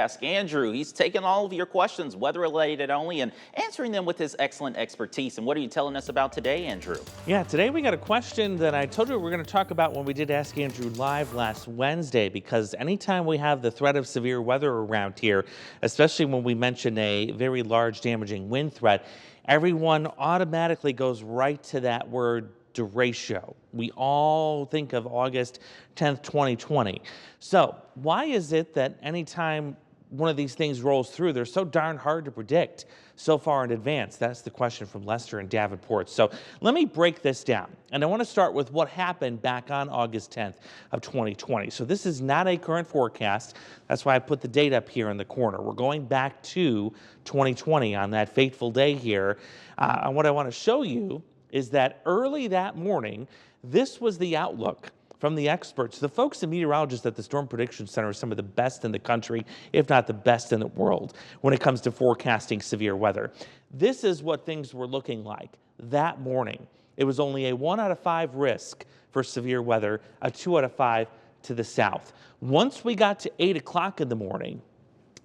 Ask Andrew. He's taking all of your questions, weather related only, and answering them with his excellent expertise. And what are you telling us about today, Andrew? Yeah, today we got a question that I told you we are going to talk about when we did Ask Andrew live last Wednesday, because anytime we have the threat of severe weather around here, especially when we mention a very large damaging wind threat, everyone automatically goes right to that word derecho. We all think of August 10th, 2020. So why is it that anytime one of these things rolls through, they're so darn hard to predict so far in advance? That's the question from Lester and Davenport. So let me break this down. And I want to start with what happened back on August 10th of 2020. So this is not a current forecast. That's why I put the date up here in the corner. We're going back to 2020 on that fateful day here. And what I want to show you is that early that morning, this was the outlook from the experts. The folks and meteorologists at the Storm Prediction Center are some of the best in the country, if not the best in the world, when it comes to forecasting severe weather. This is what things were looking like that morning. It was only a 1 out of 5 risk for severe weather, a 2 out of 5 to the south. Once we got to 8 o'clock in the morning,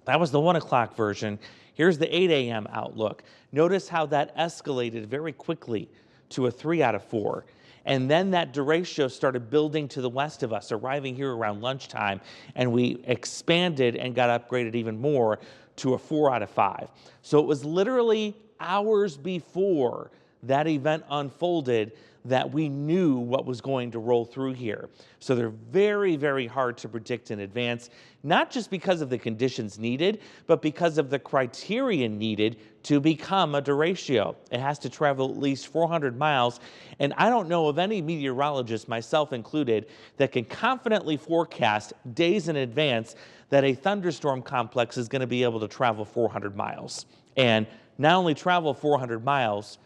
that was the 1 o'clock version. Here's the 8 a.m. outlook. Notice how that escalated very quickly to a 3 out of 4. And then that derecho started building to the west of us, arriving here around lunchtime, and we expanded and got upgraded even more to a 4 out of 5. So it was literally hours before that event unfolded that we knew what was going to roll through here. So they're very, very hard to predict in advance, not just because of the conditions needed, but because of the criteria needed to become a derecho. It has to travel at least 400 miles. And I don't know of any meteorologist, myself included, that can confidently forecast days in advance that a thunderstorm complex is going to be able to travel 400 miles. And not only travel 400 miles,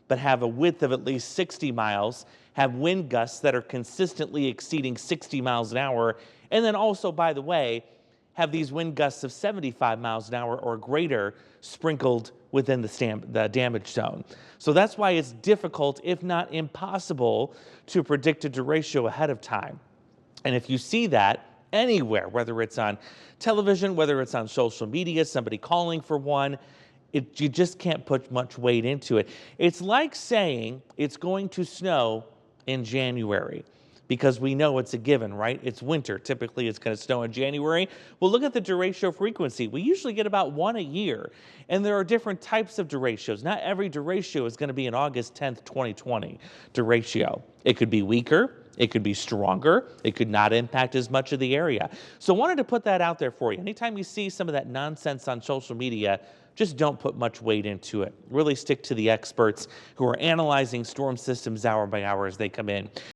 but have a width of at least 60 miles, have wind gusts that are consistently exceeding 60 miles an hour, and then also, by the way, have these wind gusts of 75 miles an hour or greater sprinkled within the damage zone. So that's why it's difficult, if not impossible, to predict a derecho ahead of time. And if you see that anywhere, whether it's on television, whether it's on social media, somebody calling for one, you just can't put much weight into it. It's like saying it's going to snow in January, because we know it's a given, right? It's winter. Typically, it's going to snow in January. Well, look at the derecho frequency. We usually get about 1 a year, and there are different types of derechos. Not every derecho is going to be an August 10th, 2020 derecho. It could be weaker. It could be stronger. It could not impact as much of the area. So I wanted to put that out there for you. Anytime you see some of that nonsense on social media, just don't put much weight into it. Really stick to the experts who are analyzing storm systems hour by hour as they come in.